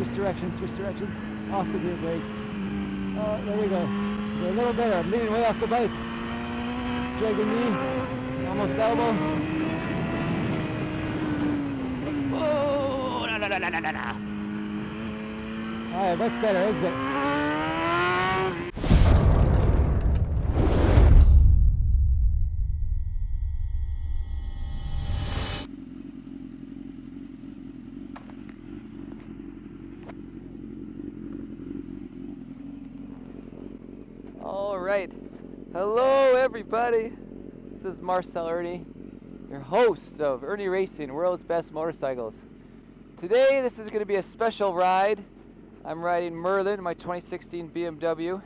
switch directions, off the rear brake. Oh, there we go. A little better. I'm leaning way off the bike. Dragging knee, almost elbow. Oh, no. Alright, much better. Exit. All right, hello everybody. This is Marcel Irnie, your host of Irnieracing, World's Best Motorcycles. Today, this is going to be a special ride. I'm riding Merlin, my 2016 BMW,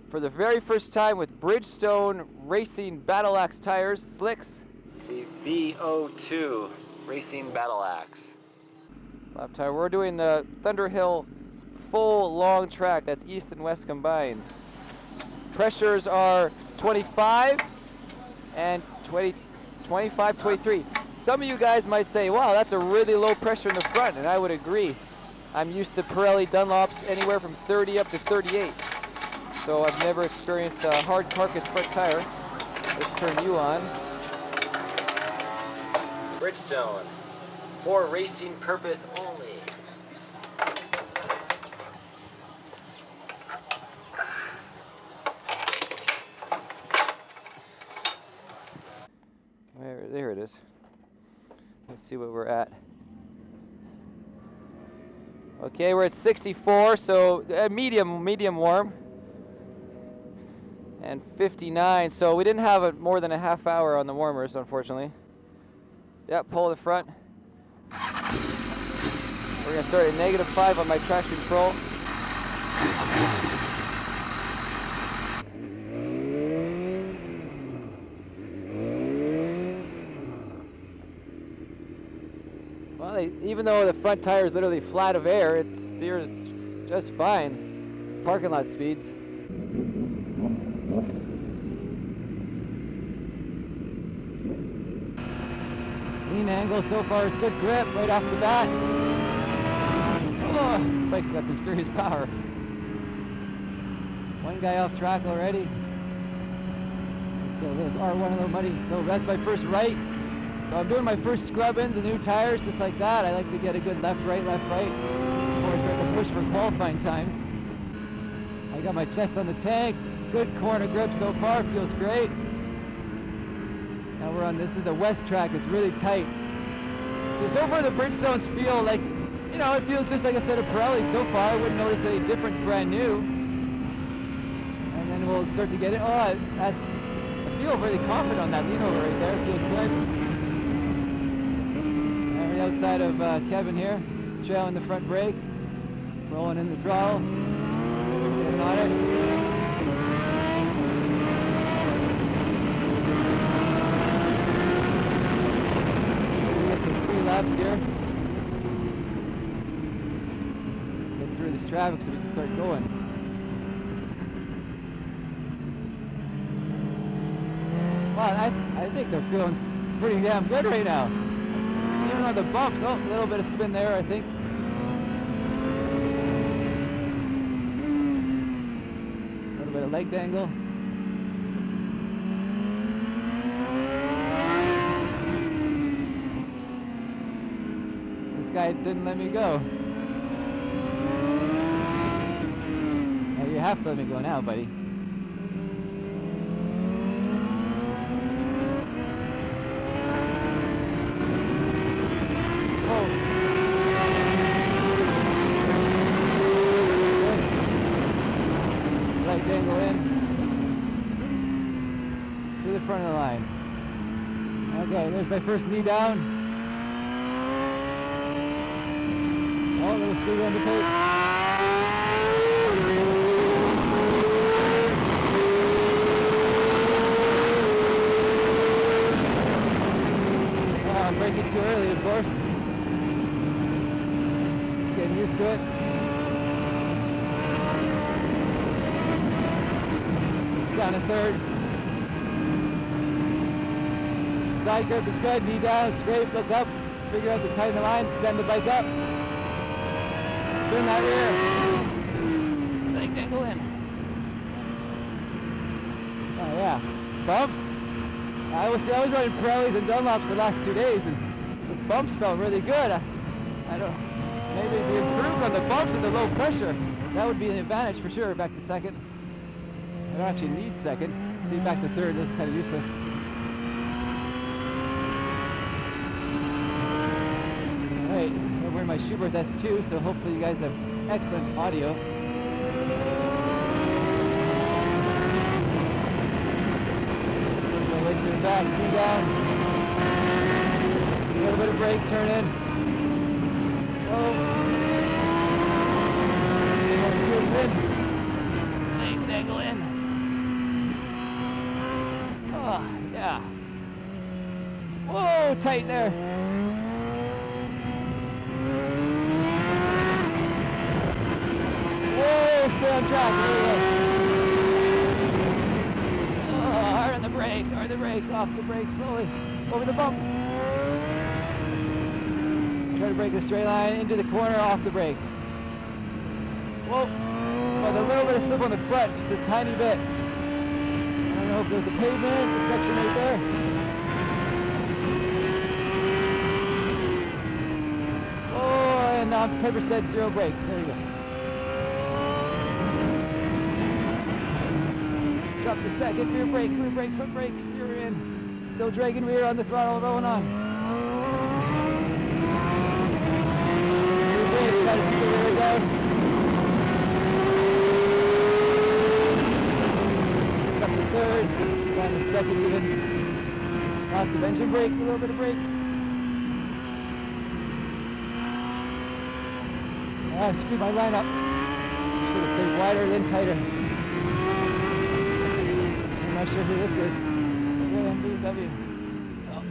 for the very first time with Bridgestone Racing Battlax tires, slicks. CV02 Racing Battlax. Lap tire. We're doing the Thunderhill full long track. That's east and west combined. Pressures are 25 and 25, 23. Some of you guys might say, wow, that's a really low pressure in the front, and I would agree. I'm used to Pirelli Dunlops anywhere from 30 up to 38. So I've never experienced a hard carcass front tire. Let's turn you on. Bridgestone, for racing purpose only. There it is. Let's see what we're at. Okay, we're at 64, so medium warm. And 59, so we didn't have more than a half hour on the warmers, unfortunately. Yep, pull the front. We're gonna start at -5 on my traction control. Well, even though the front tire is literally flat of air, it steers just fine. Parking lot speeds. Lean angle so far is good grip right off the bat. Oh, this bike's got some serious power. One guy off track already. Let's go, this R1 a little muddy. So that's my first right. So I'm doing my first scrub-ins and new tires just like that. I like to get a good left-right before I start to push for qualifying times. I got my chest on the tank. Good corner grip so far, feels great. Now we're on, this is a west track, it's really tight. So far the Bridgestones feel like, you know, it feels just like a set of Pirelli so far. I wouldn't notice any difference brand new. And then we'll start to get it. Oh, I feel really confident on that lean over right there, it feels good. Outside of Kevin here, trailing the front brake, rolling in the throttle, getting on it. We get some 3 laps here. Get through this traffic so we can start going. Wow, I think they're feeling pretty damn good right now. Even on the bumps, oh, a little bit of spin there, I think. A little bit of leg dangle. This guy didn't let me go. Oh, you have to let me go now, buddy. Dangle in to the front of the line. Okay, there's my first knee down. Oh, little squeeze on the tape. Oh, I'm braking too early, of course. Getting used to it. Down to third. Side grip is good, knee down, scrape, look up, figure out to tighten the line, stand the bike up. Spin that rear. Leg dangle in. Oh yeah, bumps. I was running Pirellis and Dunlops the last 2 days, and those bumps felt really good. I don't. Maybe if we improved on the bumps and the low pressure, that would be an advantage for sure. Back to second. I don't actually need second. See, back to third. This is kind of useless. All right, so I'm wearing my Superbike S2, so hopefully you guys have excellent audio. Wait for the back, clean down. A little bit of brake, turn in. Oh. Leg dangle in. Oh, yeah. Whoa, tight there. Whoa, stay on track. There we go. Oh, hard on the brakes, off the brakes slowly. Over the bump. Try to break a straight line into the corner, off the brakes. Whoa, with a little bit of slip on the front, just a tiny bit. I don't know if there's a pavement, the section right there. Oh, and now 10% zero brakes. There you go. Drop the second, rear brake, front brake, steer in. Still dragging rear on the throttle, rolling on. Rear brake, try to keep the rear down. Drop the third, down the second even. Lots of engine brake, a little bit of brake. I screwed my line up. Should have stayed wider than tighter. I'm not sure who this is. BMW. Oh,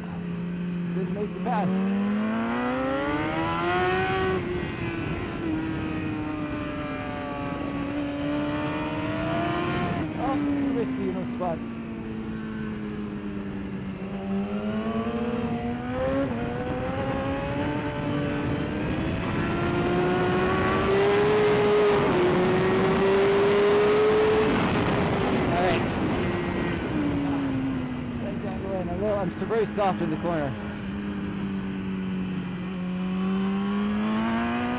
didn't make the pass. Oh, too risky in those spots. I'm so very soft in the corner.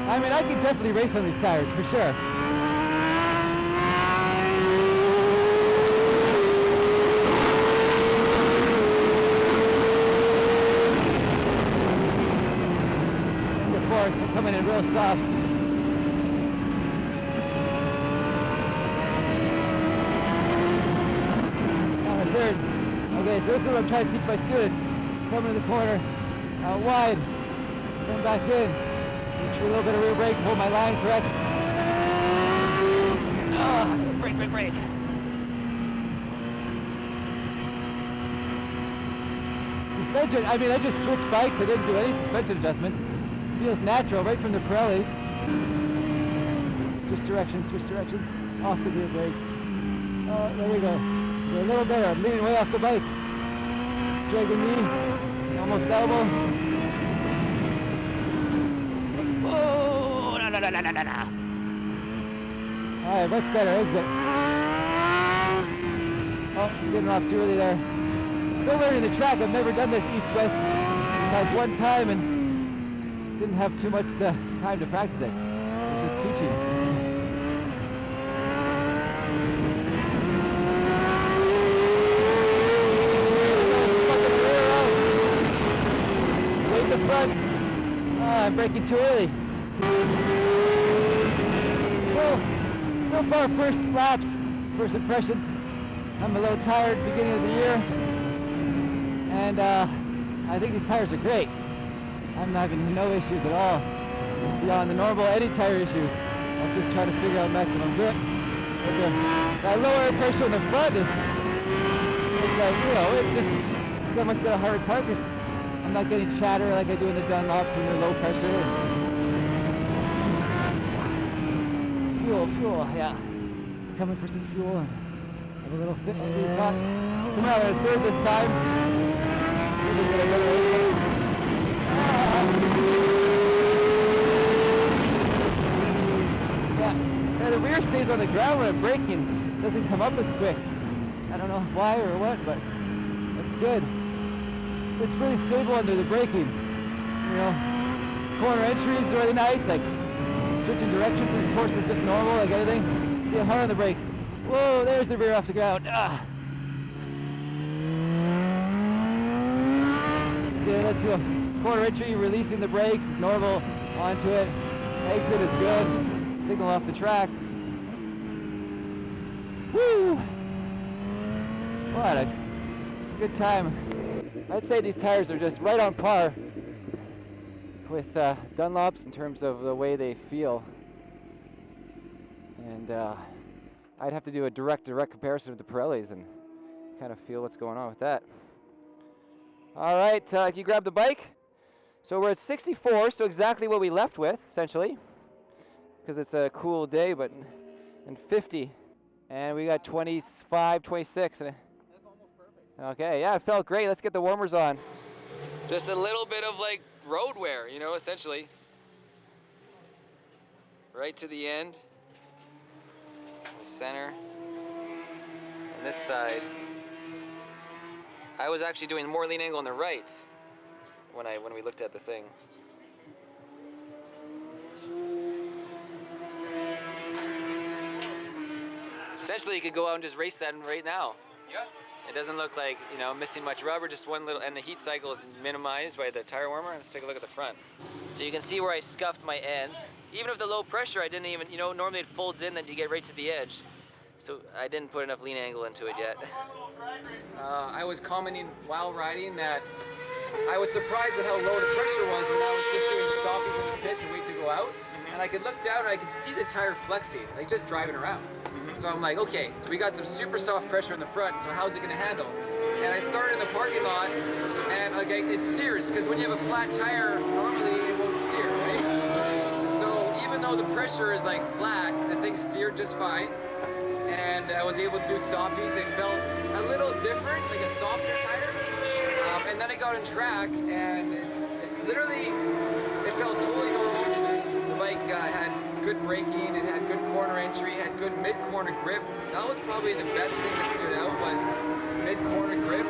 I mean, I can definitely race on these tires for sure. And the fourth, we're coming in real soft. On the third. Okay, so this is what I'm trying to teach my students. Come in the corner, out wide, then back in. Reach a little bit of rear brake, hold my line correct. Brake. Suspension, I mean, I just switched bikes. I didn't do any suspension adjustments. Feels natural, right from the Pirellis. Switch directions, off the rear brake. Oh, there we go. A little better. I'm leaning way off the bike. Dragging knee, almost elbow. Oh, no. Alright, much better. Exit. Oh, I'm getting off too early there. Still learning the track. I've never done this east-west besides one time and didn't have too much time to practice it. It was just teaching. The front. I'm braking too early. So far, first laps, first impressions. I'm a little tired beginning of the year, and I think these tires are great. I'm having no issues at all beyond the normal any tire issues. I'm just trying to figure out maximum grip. But that lower air pressure in the front is, it's like, you know, it's almost got a hard carcass. I'm not getting chatter like I do in the Dunlops when they're low pressure. Fuel, yeah. It's coming for some fuel. Have a little fit on the front. Come out at a third this time. the rear stays on the ground when I'm braking. It doesn't come up as quick. I don't know why or what, but it's good. It's really stable under the braking. You know, corner entry is really nice. Like switching directions, of course, is just normal, like anything. See, I'm hard on the brake. Whoa, there's the rear off the ground. Ah. See, let's do a corner entry, releasing the brakes is normal onto it. Exit is good. Signal off the track. Woo! What a good time. I'd say these tires are just right on par with Dunlops in terms of the way they feel. And I'd have to do a direct comparison with the Pirellis and kind of feel what's going on with that. All right, can you grab the bike? So we're at 64, so exactly what we left with, essentially, because it's a cool day, but in 50. And we got 25, 26. That's almost perfect. Okay, yeah, it felt great. Let's get the warmers on. Just a little bit of like road wear, you know, essentially. Right to the end. The center. And this side. I was actually doing more lean angle on the rights when we looked at the thing. Essentially, you could go out and just race that right now. Yes. It doesn't look like, you know, missing much rubber, just one little, and the heat cycle is minimized by the tire warmer. Let's take a look at the front. So you can see where I scuffed my end. Even with the low pressure, I didn't even, you know, normally it folds in, then you get right to the edge. So I didn't put enough lean angle into it yet. I was commenting while riding that I was surprised at how low the pressure was when I was just doing stoppies in the pit to wait to go out. And I could look down and I could see the tire flexing, like just driving around. So I'm like, okay, so we got some super soft pressure in the front, so how's it gonna handle? And I started in the parking lot, and okay, it steers, because when you have a flat tire, normally it won't steer, right? So even though the pressure is like flat, the thing steered just fine. And I was able to do stoppies. They felt a little different, like a softer tire. And then I got on track, and it felt totally normal. The bike had good braking, it had good corner entry, it had good mid-corner grip. That was probably the best thing that stood out, was mid-corner grip.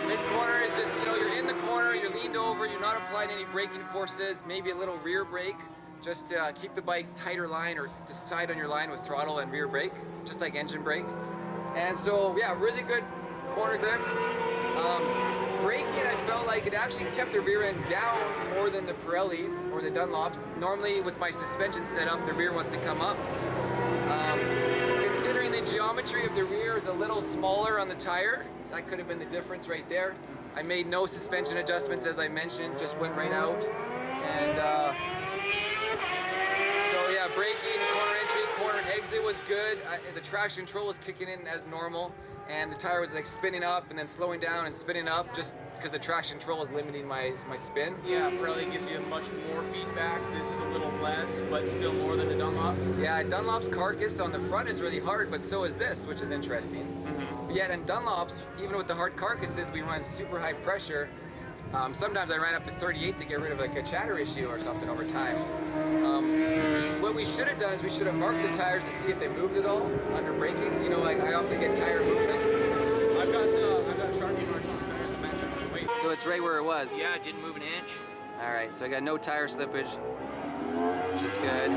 Mid-corner is just, you know, you're in the corner, you're leaned over, you're not applying any braking forces, maybe a little rear brake, just to keep the bike tighter line or decide on your line with throttle and rear brake, just like engine brake. And so, yeah, really good corner grip. Braking, I felt like it actually kept the rear end down more than the Pirellis or the Dunlops. Normally, with my suspension setup, the rear wants to come up. Considering the geometry of the rear is a little smaller on the tire, that could have been the difference right there. I made no suspension adjustments, as I mentioned, just went right out. And so yeah, braking, corner entry, corner exit was good. The traction control was kicking in as normal. And the tire was like spinning up and then slowing down and spinning up just because the traction control was limiting my spin. Yeah, Pirelli gives you much more feedback. This is a little less, but still more than the Dunlop. Yeah, Dunlop's carcass on the front is really hard, but so is this, which is interesting. Mm-hmm. But yet in Dunlops, even with the hard carcasses, we run super high pressure. Sometimes I ran up to 38 to get rid of like a chatter issue or something over time. What we should have done is we should have marked the tires to see if they moved at all under braking. You know, like I often get tire movement. I've got Sharpie marks on the tires that match up to the weight. So it's right where it was. Yeah, it didn't move an inch. All right, so I got no tire slippage, which is good.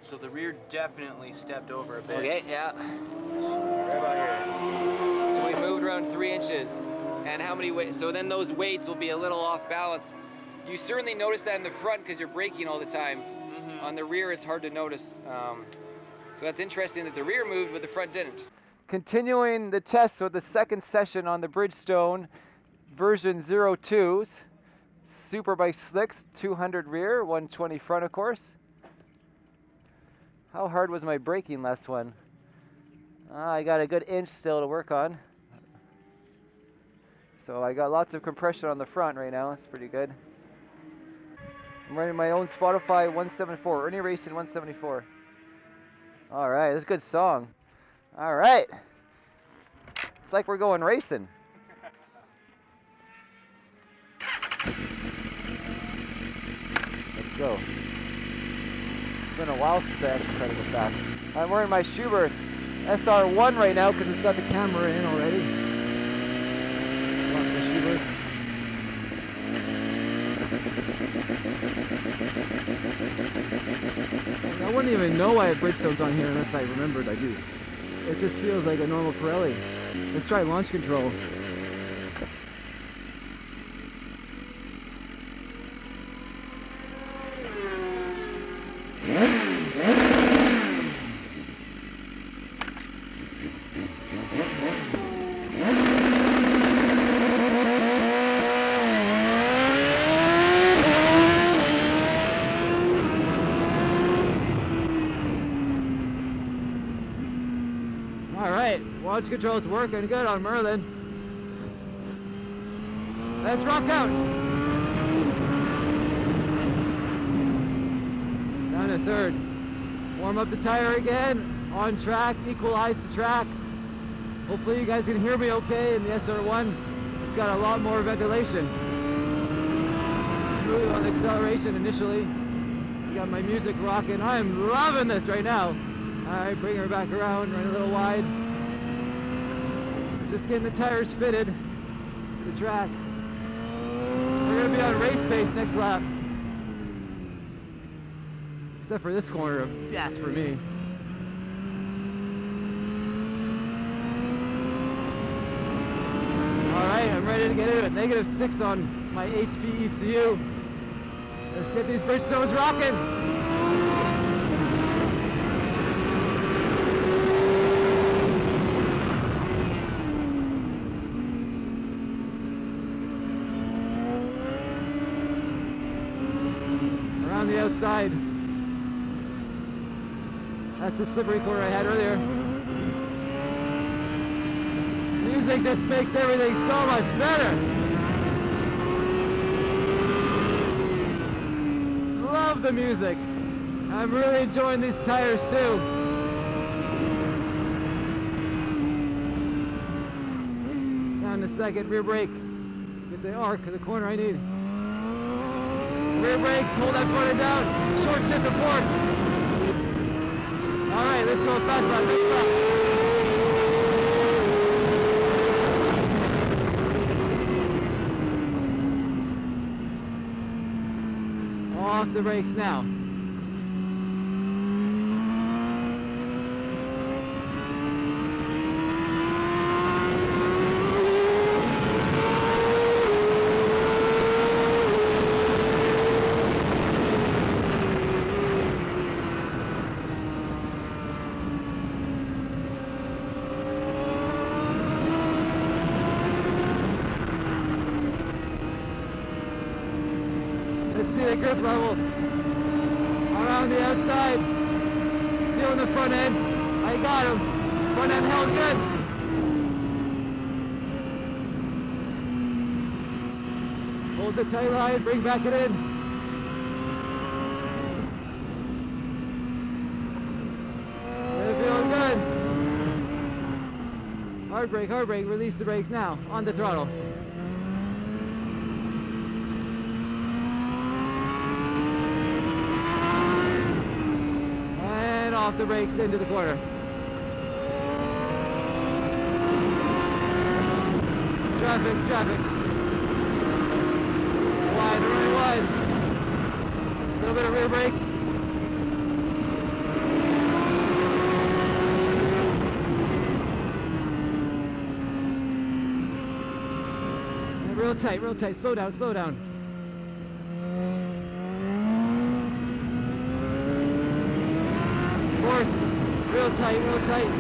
So the rear definitely stepped over a bit. Okay, yeah. Right about here. So we moved around 3 inches. And how many weights? So then those weights will be a little off balance. You certainly notice that in the front because you're braking all the time. Mm-hmm. On the rear, it's hard to notice. So that's interesting that the rear moved, but the front didn't. Continuing the test with the second session on the Bridgestone version 02s. Superbike slicks, 200 rear, 120 front, of course. How hard was my braking last one? I got a good inch still to work on. So I got lots of compression on the front right now. That's pretty good. I'm running my own Spotify 174, Irnieracing 174. All right, that's a good song. All right. It's like we're going racing. Let's go. It's been a while since I actually tried to go fast. I'm wearing my Schubert SR1 right now because it's got the camera in already. On the Schubert. I wouldn't even know I had Bridgestones on here unless I remembered I do. It just feels like a normal Pirelli. Let's try launch control. Launch control's working good on Merlin. Let's rock out. Down to third. Warm up the tire again. On track, equalize the track. Hopefully you guys can hear me okay in the SR1. It's got a lot more ventilation. Smooth on the acceleration initially. Got my music rocking. I'm loving this right now. Alright, bring her back around, run a little wide. Just getting the tires fitted to the track. We're going to be on race pace next lap. Except for this corner of death for me. Alright, I'm ready to get into it. -6 on my HP ECU. Let's get these Bridgestones rocking. The outside. That's the slippery corner I had earlier. Music just makes everything so much better. Love the music. I'm really enjoying these tires too. Down to second, rear brake. Get the arc of the corner I need. Rear brake, hold that front end down, short shift to fork. Alright, let's go fast lap, next lap. Off the brakes now. Grip level around the outside, feeling the front end. I got him. Front end held good. Hold the tight line, bring back it in. They're feeling good. Hard brake, release the brakes now, on the throttle. Off the brakes into the corner. Traffic. Wide, really wide. A little bit of rear brake. And real tight. Slow down. Real tight.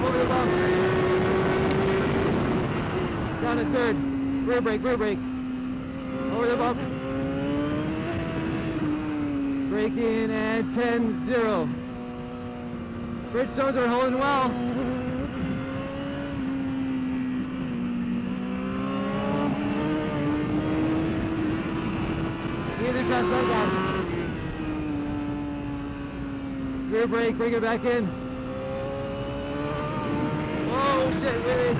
Over the bumps. Down to third. Rear brake. Over the bump. Brake in and 10-0. Bridgestones are holding well. Either pass like that. Rear brake, bring it back in. Oh shit, really?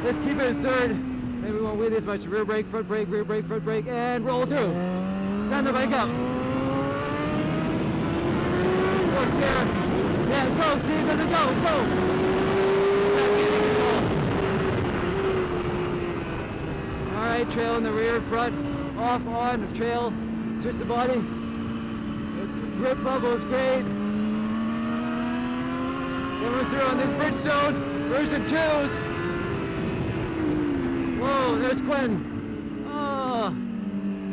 Let's keep it in third. Maybe we won't wheel as much. Rear brake, front brake, and roll through. Stand the bike up. Fourth gear. Yeah, go, see, it doesn't go, go. All right, trail in the rear, front, off, on, trail, switch the body. Grip level is great. Then we're through on this Bridgestone version 2s. Whoa, there's Quinn. Oh,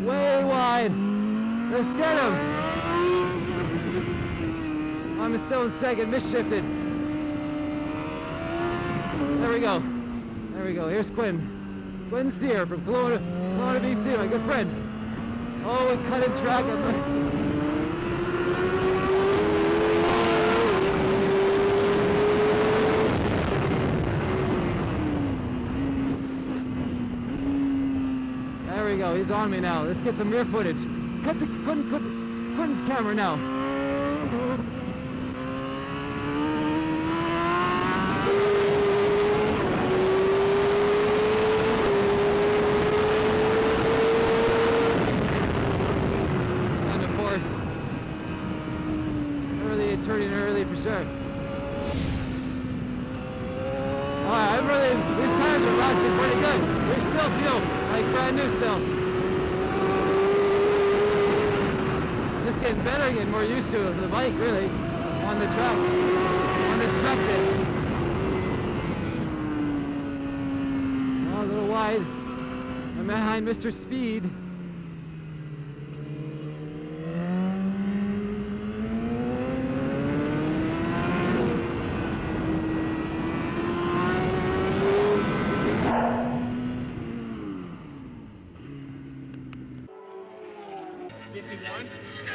way wide. Let's get him. I'm still in second, misshifted. There we go. There we go. Here's Quinn. Quinn Sear from Kelowna, BC, my good friend. Oh, we cut in track. There we go. He's on me now. Let's get some rear footage. Cut Quinn's camera now. Turning early for sure. These tires are lasting pretty good. They still feel like brand new still. Just getting better, getting more used to the bike really, on the track, unexpected. Oh, a little wide. I'm behind Mr. Speed.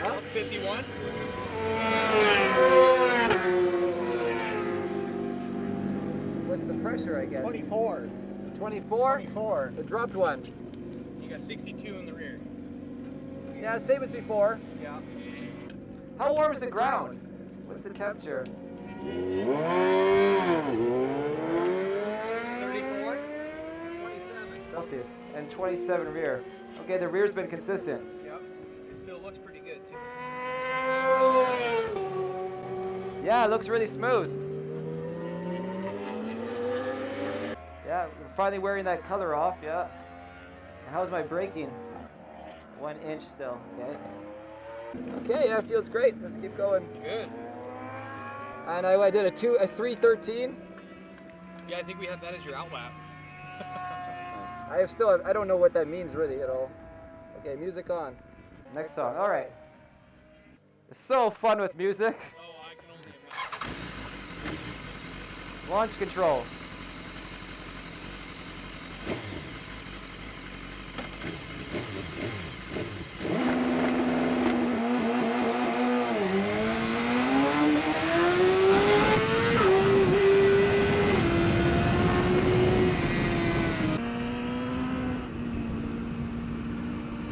Huh? 51? What's the pressure, I guess? 24. 24? 24. The dropped one. You got 62 in the rear. Yeah, same as before. Yeah. How warm is the ground? What's the temperature? 34? 27. Celsius. And 27 rear. Okay, the rear's been consistent. Yep. It still looks pretty good too. Yeah, it looks really smooth. Yeah, we're finally wearing that color off, yeah. How's my braking? 1 inch still, okay. Okay, yeah, it feels great. Let's keep going. Good. And I did a 313. Yeah, I think we have that as your outlap. I don't know what that means really at all. Okay, music on. Next song, all right. It's so fun with music. Oh, I can only imagine. Launch control.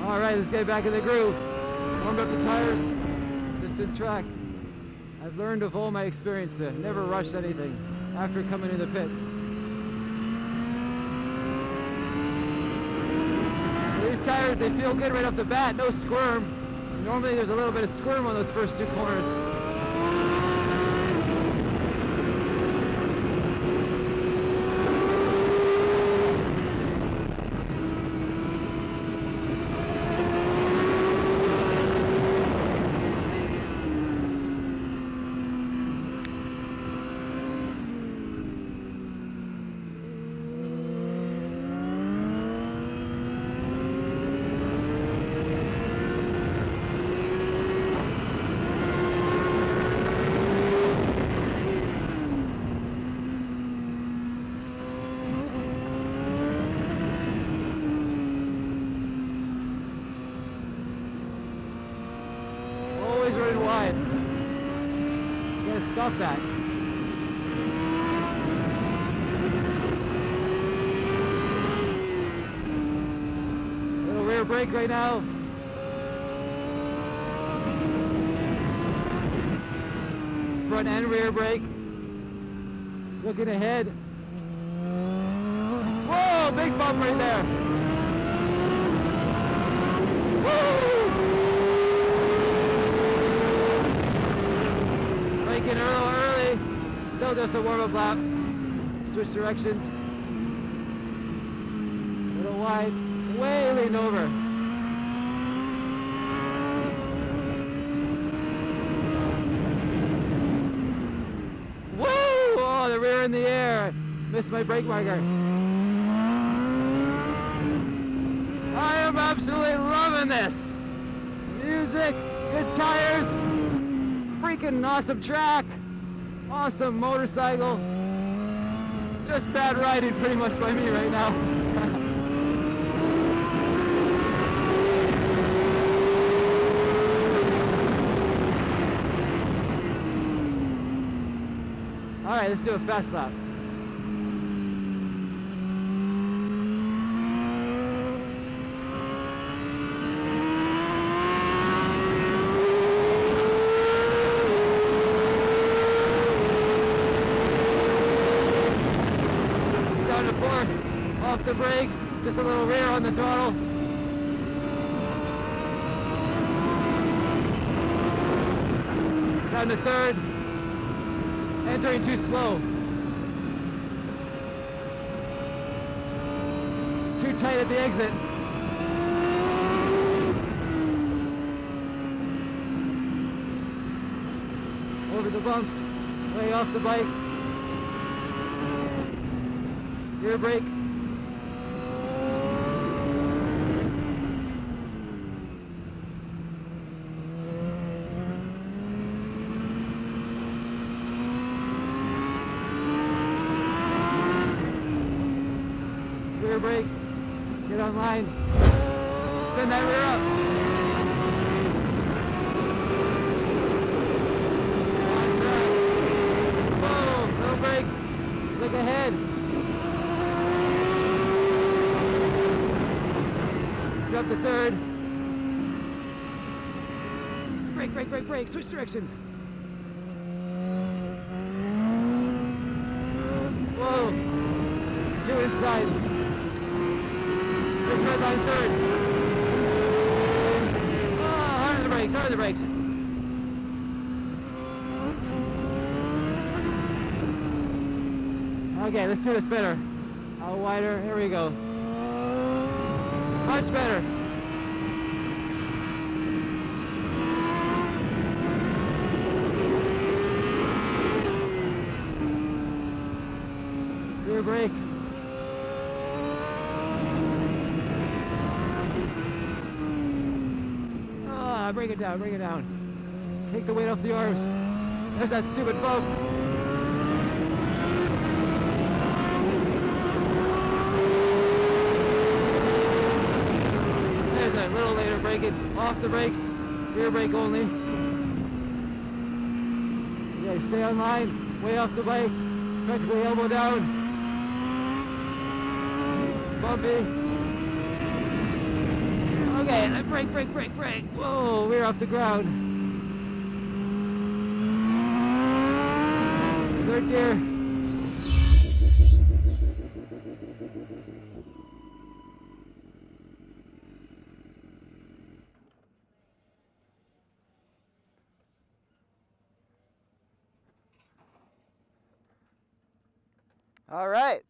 All right, let's get back in the groove. Warmed up the tires, just in track. I've learned of all my experience to never rush anything after coming in the pits. These tires, they feel good right off the bat, no squirm. Normally there's a little bit of squirm on those first 2 corners. Wide. You gotta stop that. Little rear brake right now. Front and rear brake. Looking ahead. Whoa, big bump bump right there. Woo! Braking early. Still just a warm-up lap. Switch directions. A little wide. Way leaned over. Woo! Oh, the rear in the air. Missed my brake marker. I am absolutely loving this. Music, good tires, freaking awesome track, awesome motorcycle. Just bad riding pretty much by me right now. All right, let's do a fast lap. Down to 4, off the brakes, just a little rear on the throttle. Down to 3rd. Entering too slow. Too tight at the exit. Over the bumps, way off the bike. Rear brake. Rear brake, get online, spin that rear up. On track. Whoa, no brake, look ahead. Drop to 3rd. Brake, switch directions. Whoa, two inside. Just red line 3rd. Oh, hard on the brakes. Okay, let's do this better. Out wider, here we go. Much better. Rear brake. Bring it down. Take the weight off the arms. There's that stupid bump. There's that little later braking. Off the brakes. Rear brake only. Yeah, stay on line. Way off the bike. Practically elbow down. Bumpy. Okay, brake. Whoa, we're off the ground. 3rd gear. All right.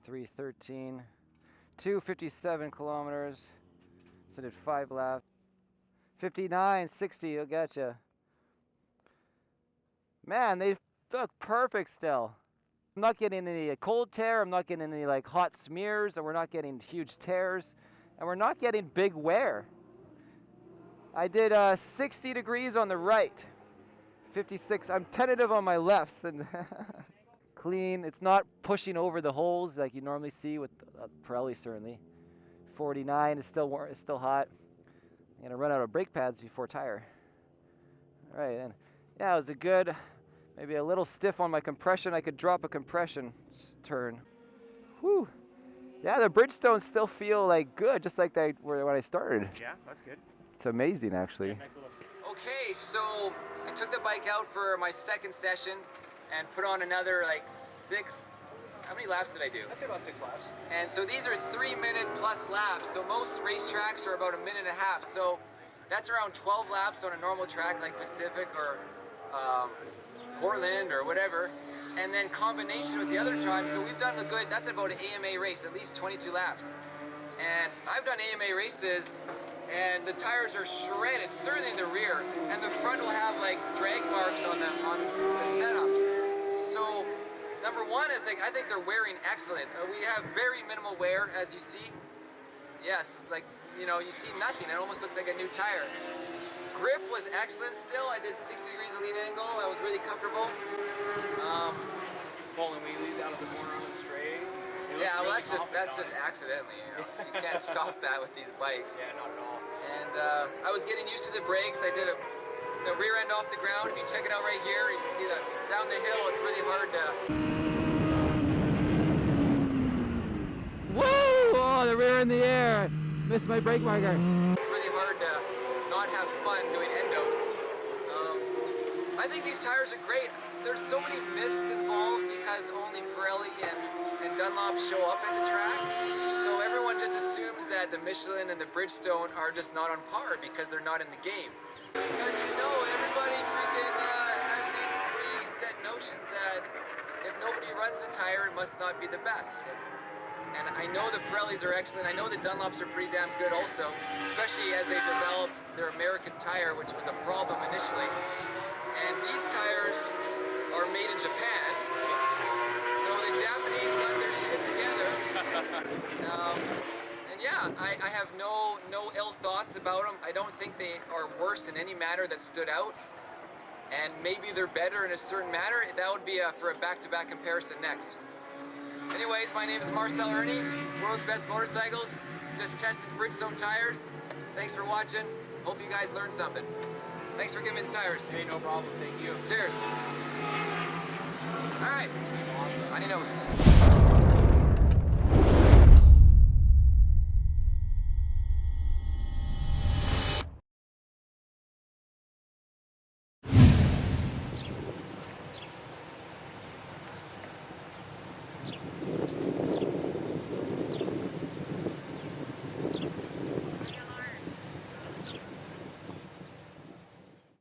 313, 257 kilometers. So did 5 laps. 59, 60, you'll getcha. Man, they look perfect still. I'm not getting any cold tear, I'm not getting any like hot smears, and we're not getting huge tears, and we're not getting big wear. I did 60 degrees on the right, 56, I'm tentative on my lefts, and clean. It's not pushing over the holes like you normally see with Pirelli, certainly. 49 is still warm, it's still hot. I'm gonna run out of brake pads before tire. All right, and yeah, it was a good, maybe a little stiff on my compression. I could drop a compression turn. Whew. Yeah, the Bridgestones still feel like good, just like they were when I started. Yeah, that's good. It's amazing, actually. Yeah, nice little... Okay, so I took the bike out for my second session, and put on another like 6. How many laps did I do? I'd say about 6 laps. And so these are 3-minute plus laps. So most racetracks are about 1.5 minutes. So that's around 12 laps on a normal track like Pacific or Portland or whatever. And then combination with the other time. So we've done a good, that's about an AMA race, at least 22 laps. And I've done AMA races and the tires are shredded, certainly in the rear. And the front will have like drag marks on the setups. So number one is like, I think they're wearing excellent. We have very minimal wear, as you see. Yes, like, you know, you see nothing. It almost looks like a new tire. Grip was excellent still. I did 60 degrees of lean angle. I was really comfortable. Pulling wheelies out of the corner on the straight. Yeah, well, that's just accidentally, you know. You can't stop that with these bikes. Yeah, not at all. And I was getting used to the brakes. I did the rear end off the ground. If you check it out right here, you can see that down the hill, it's really hard to... Woo! Oh, the rear in the air. Missed my brake marker. It's really hard to not have fun doing endos. I think these tires are great. There's so many myths involved because only Pirelli and Dunlop show up at the track. So everyone just assumes that the Michelin and the Bridgestone are just not on par because they're not in the game. Because you know, everybody freaking has these preset notions that if nobody runs the tire, it must not be the best. And I know the Pirellis are excellent. I know the Dunlops are pretty damn good also, especially as they developed their American tire, which was a problem initially. And these tires are made in Japan, so the Japanese got their shit together. And yeah, I have no ill thoughts about them. I don't think they are worse in any manner that stood out. And maybe they're better in a certain manner. That would be for a back-to-back comparison next. Anyways, my name is Marcel Irnie, world's best motorcycles. Just tested Bridgestone tires. Thanks for watching. Hope you guys learned something. Thanks for giving me the tires. Hey, no problem. Thank you. Cheers. All right. Awesome. Adios.